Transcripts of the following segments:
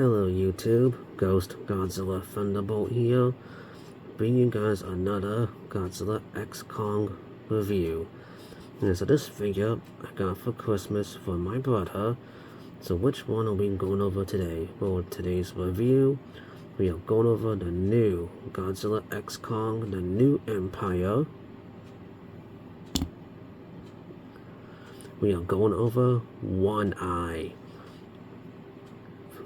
Hello YouTube, Ghost Godzilla Thunderbolt here, bringing you guys another Godzilla X Kong review. And so this figure I got for Christmas for my brother. So which one are we going over today? Well, today's review, we are going over the new Godzilla X Kong, the New Empire. We are going over One Eye.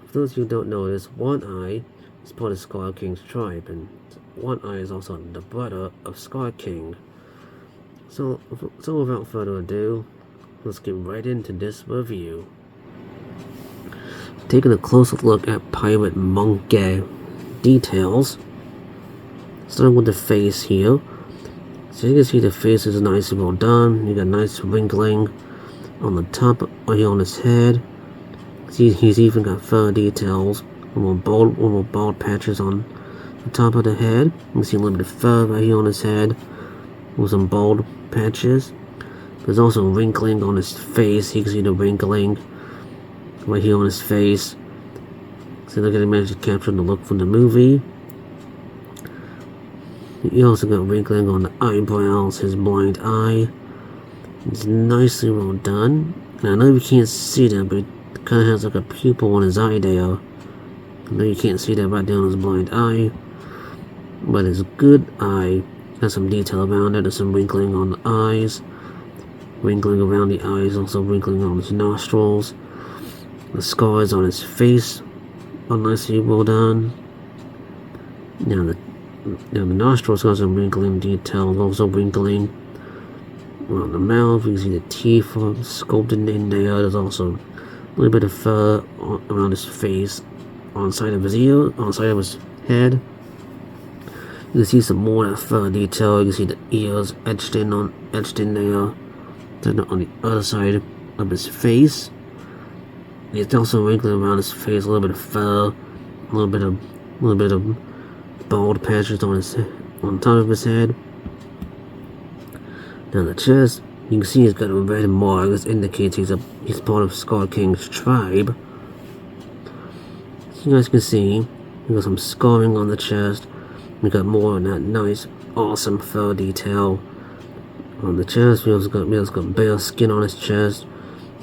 For those of you who don't know this, One Eye is part of Scar King's tribe, and One Eye is also the brother of Scar King. So without further ado, let's get right into this review. Taking a closer look at Pirate Monkey details. Starting with the face here. So you can see the face is nicely well done. You got nice wrinkling on the top right here on his head. See, he's even got fur details, little bald patches on the top of the head. You can see a little bit of fur right here on his head with some bald patches. There's also wrinkling on his face. You can see the wrinkling right here on his face. So look at him managed to capture the look from the movie. You also got wrinkling on the eyebrows, his blind eye. It's nicely well done. And I know you can't see that, but it kind of has like a pupil on his eye there. I know you can't see that right down his blind eye, but his good eye has some detail around it. There's some wrinkling on the eyes, wrinkling around the eyes, also wrinkling on his nostrils. The scars on his face are nicely well done. Now the nostrils got some wrinkling detail, also wrinkling around the mouth. You can see the teeth are sculpted in there. There's also a little bit of fur around his face, on the side of his ear, on the side of his head. You can see some more of that fur detail. You can see the ears etched in there. Then on the other side of his face, it's also wrinkling around his face. A little bit of fur, a little bit of bald patches on top of his head. Down the chest, you can see he's got a red mark. This indicates he's part of Scar King's tribe. So you guys can see, we got some scarring on the chest. We got more of that nice, awesome fur detail on the chest. We also got bare skin on his chest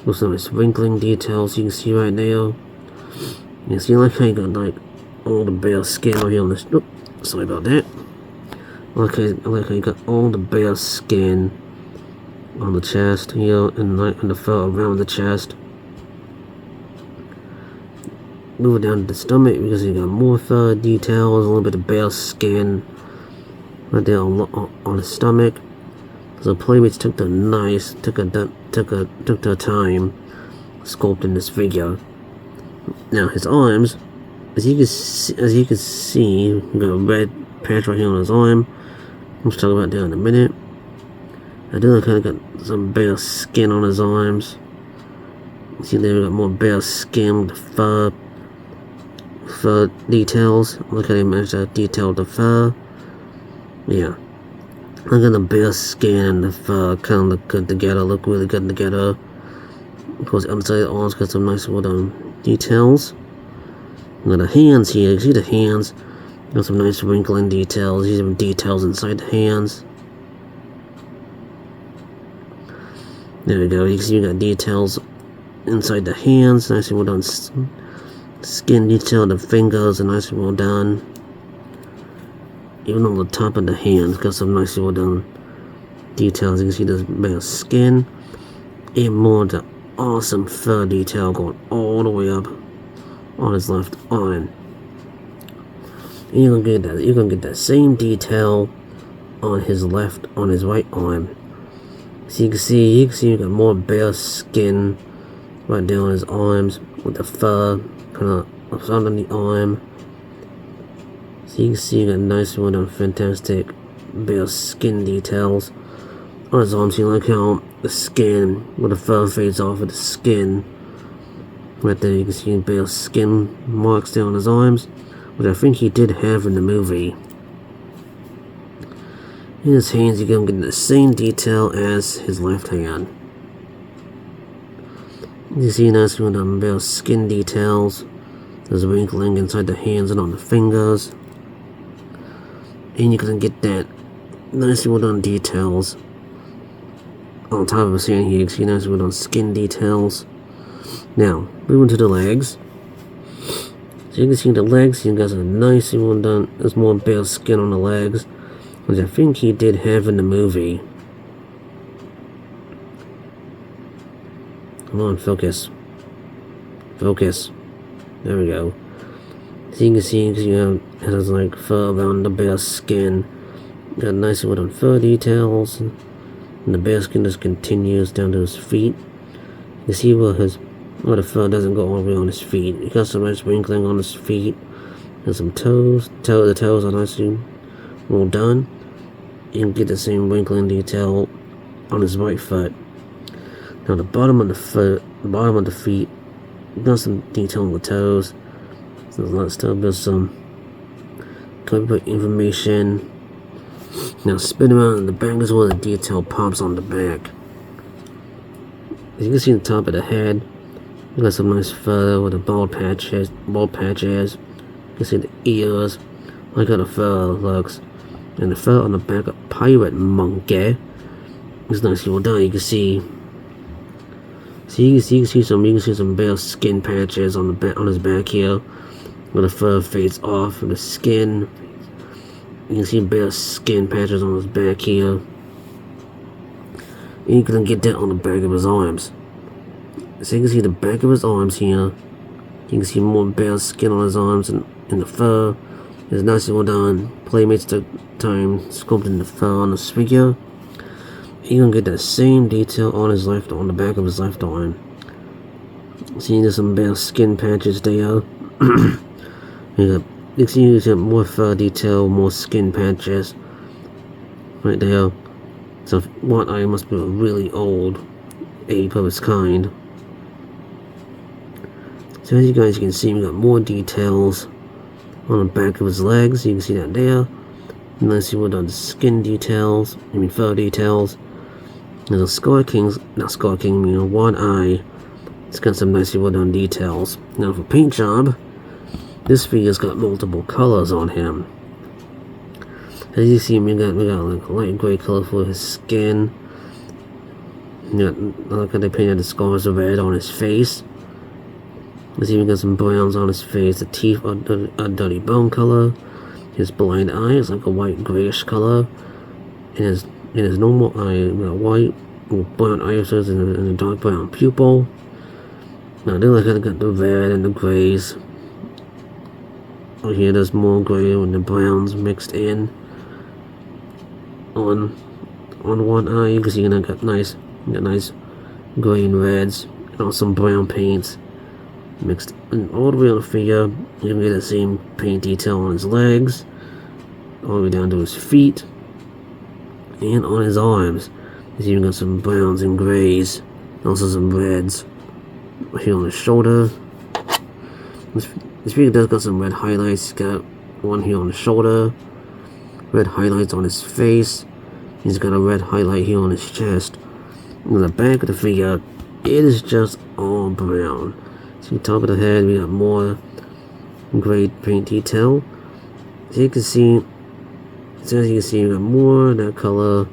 with some nice wrinkling details you can see right there. You can see like how you got like all the bare skin right here on this. Oops, sorry about that. I like how you got all the bare skin on the chest here and the fur around the chest. Moving down to the stomach because you got more fur details, a little bit of bare skin right there on his stomach. So Playmates took their time sculpting this figure. Now his arms, as you can see, you got a red patch right here on his arm. Let's talk about that in a minute. I do kind of got some bare skin on his arms. You see there we got more bare skin with fur details. Look how they managed to detail the fur. Yeah. Look at the bare skin and the fur kind of look good together, look really good together. Of course, the underside of the arms got some nice well done details. Now the hands here, you see the hands, got some nice wrinkling details. You see some details inside the hands. There we go, you can see you got details inside the hands, nicely well done. Skin detail, the fingers are nicely well done. Even on the top of the hands, got some nicely well done details. You can see this bare skin. And more of the awesome fur detail going all the way up on his left arm. And you're gonna get that same detail on his right arm. So you can see you got more bare skin right there on his arms with the fur kind of under the arm. So you can see you got nice well done, fantastic bare skin details on his arms. You like how the skin, where the fur fades off of the skin. Right there you can see bare skin marks there on his arms, which I think he did have in the movie. In his hands, you're going to get the same detail as his left hand. You see nice with bare skin details There's wrinkling inside the hands and on the fingers. And you can get that nicely well done details on top of his hand here. You can see nicely well done skin details. Now, moving to the legs. So you can see the legs, you guys are nicely well done. There's more bare skin on the legs, which I think he did have in the movie. Come on, focus. Focus. There we go. So you can see it has like fur around the bare skin. Got nicely well done fur details. And the bare skin just continues down to his feet. You can see where the fur doesn't go all the way on his feet. He got some nice wrinkling on his feet. And some toes. The toes are nicely well done. You can get the same wrinkling detail on his right foot. Now the bottom of the feet, got some detail on the toes. So there's some copyright information. Now spin around in the back, this is where the detail pops on the back. As you can see the top of the head, you got some nice fur with the bald patches. You can see the ears, like how the fur looks. And the fur on the back of pirate monkey is nicely well done. You can see some bare skin patches on his back here, where the fur fades off and the skin. You can see bare skin patches on his back here. And you can get that on the back of his arms. So you can see the back of his arms here. You can see more bare skin on his arms and the fur is nicely well done. Playmates took time sculpting the fur on this figure. You're gonna get that same detail on the back of his left arm. See, there's some bare skin patches there. You can see you get more fur detail, more skin patches right there. So one eye must be a really old ape of its kind. So as you guys can see, we got more details on the back of his legs. You can see that there. Nicely well done skin details, fur details. There's a one eye. It's got some nicely well done details. Now for paint job, this figure's got multiple colors on him. As you see, we got like a light gray color for his skin. Look how they painted the scars of red on his face. Let's see, we got some browns on his face. The teeth are a dirty bone color. His blind eye is like a white grayish color. And his normal eye, we got white with brown irises and a dark brown pupil. Now they like how they got the red and the grays. Oh, here there's more gray and the browns mixed in. On one eye, you can see I got nice gray and reds and also some brown paints mixed in all the way on the figure. You can get the same paint detail on his legs, all the way down to his feet, and on his arms. He's even got some browns and grays, and also some reds here on his shoulder. This figure does got some red highlights. He's got one here on the shoulder, red highlights on his face. He's got a red highlight here on his chest. On the back of the figure, it is just all brown. See, top of the head, we got more gray paint detail. As you can see, we got more of that color.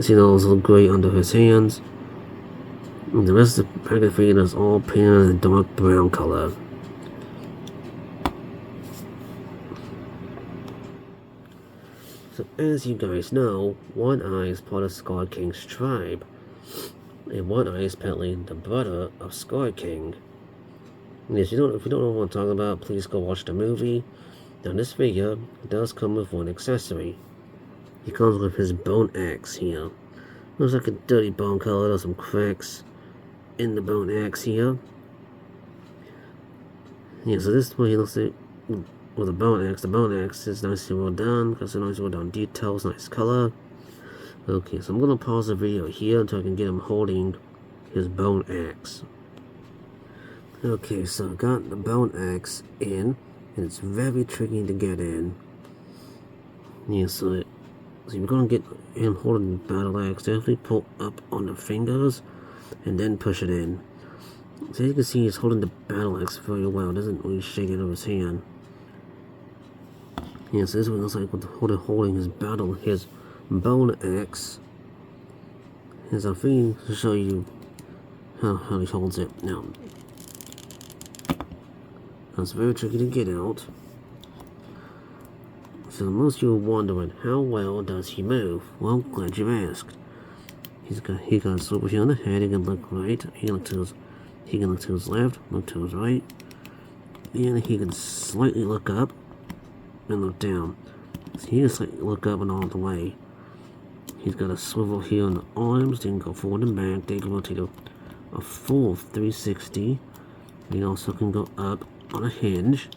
See those little gray under his hands. And the rest of the back of the figure is all painted in a dark brown color. So as you guys know, One Eye is part of Scar King's tribe. And One Eye is apparently the brother of Scar King. And if you don't know what I'm talking about, please go watch the movie. Now this figure does come with one accessory. He comes with his bone axe here. Looks like a dirty bone color. There's some cracks in the bone axe here. Yeah, so this is what he looks like with a bone axe. The bone axe is nicely well done. Got some nicely well done details, nice color. Okay, so I'm gonna pause the video here until I can get him holding his bone axe. Okay, so I got the bone axe in, and it's very tricky to get in. Yeah, so you're gonna get him holding the battle axe. Definitely pull up on the fingers, and then push it in. So you can see he's holding the battle axe very well. It doesn't really shake it out of his hand. Yeah, so this one looks like holding his bone axe. Here's a thing to show you how he holds it. Now, it's very tricky to get out. So most of you are wondering, how well does he move? Well, glad you asked. He got a swivel here on the head. He can look right. He can look to his left, look to his right, and he can slightly look up and look down. So he can slightly look up and all the way. He's got a swivel here on the arms. They can go forward and back. They can rotate a full 360. They also can go up on a hinge.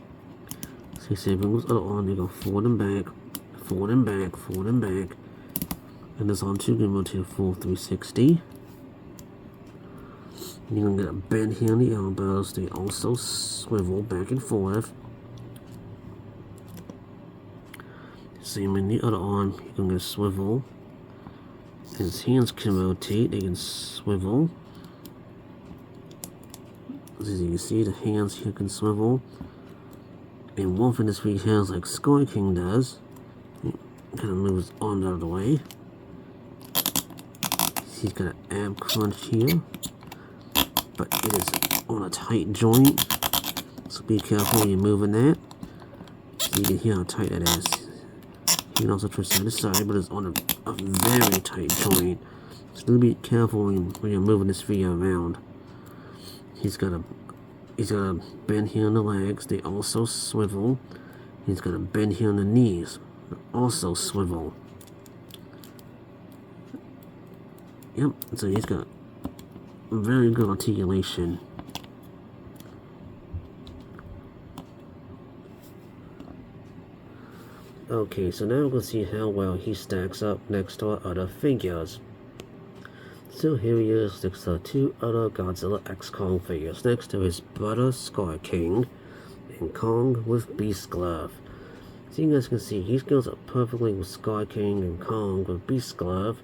So you see, when it goes other arm, they go forward and back, forward and back, forward and back. And this arm too can rotate a full 360. You're going to get a bend here on the elbows. They also swivel back and forth. Same in the other arm. You're going to get a swivel. His hands can rotate. They can swivel. As you can see, the hands here can swivel. And one thing this he has like Sky King does. He kind of moves his arms out of the way. He's got an ab crunch here. But it is on a tight joint, so be careful when you're moving that. So you can hear how tight that is. You can also twist side to side, but it's on a very tight joint. So be careful when you're moving this figure around. He's got a bend here on the legs. They also swivel. He's got a bend here on the knees. They also swivel. Yep. So he's got very good articulation. Okay, so now we're going to see how well he stacks up next to our other figures. So here he is next to two other Godzilla X Kong figures, next to his brother Sky King and Kong with Beast Glove. So you guys can see he goes up perfectly with Sky King and Kong with Beast Glove.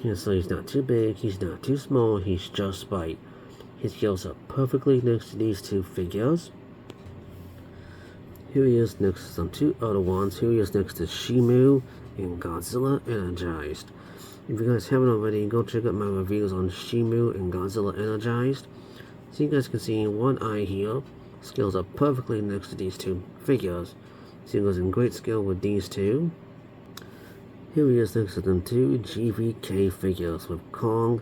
Yeah, so he's not too big, he's not too small, he's just right. He goes up perfectly next to these two figures. Here he is next to some two other ones. Here he is next to Shimu and Godzilla Energized. If you guys haven't already, go check out my reviews on Shimu and Godzilla Energized. So you guys can see one eye here scales up perfectly next to these two figures. So he goes in great scale with these two. Here he is next to them two GVK figures with Kong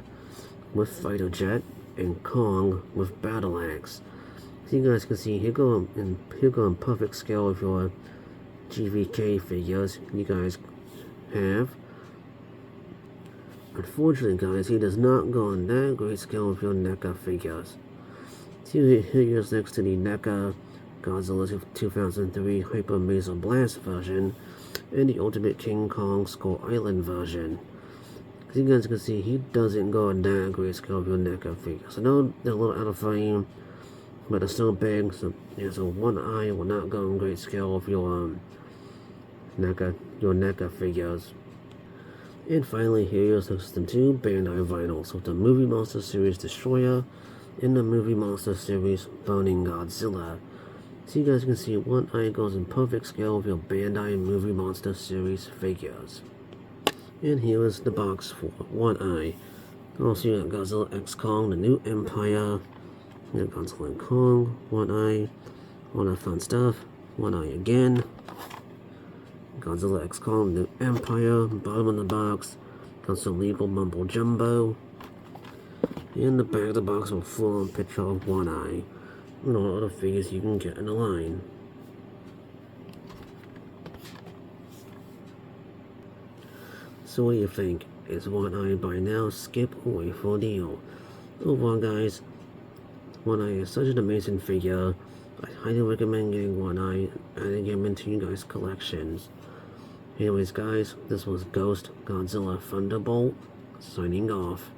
with Fighter Jet and Kong with Battle Axe. So you guys can see he'll go in perfect scale with your GVK figures you guys have. Unfortunately, guys, he does not go in that great scale with your NECA figures. So here he is next to the NECA Godzilla 2003 Hyper Mesa Blast version and the Ultimate King Kong Skull Island version. As you guys can see, he doesn't go in that great scale with your NECA figures. I know they're a little out of frame, but they're still big, so one eye will not go in great scale with your NECA figures. And finally, here is next to them two Bandai vinyls with the Movie Monster Series Destroyer and the Movie Monster Series Burning Godzilla. So you guys can see one eye goes in perfect scale with your Bandai Movie Monster Series figures. And here is the box for one eye. Also, you got Godzilla X Kong, the New Empire. You got Godzilla and Kong, one eye, all that fun stuff. One eye again. Godzilla X Kong, New Empire, bottom of the box, comes a legal mumbo jumbo. In the back of the box will full-on picture of one eye, and all other figures you can get in the line. So what do you think? Is one eye by now skip or wait for a deal? Overall, guys, one eye is such an amazing figure. I highly recommend getting one eye and get them into you guys' collections. Anyways, guys, this was Ghost Godzilla Thunderbolt, signing off.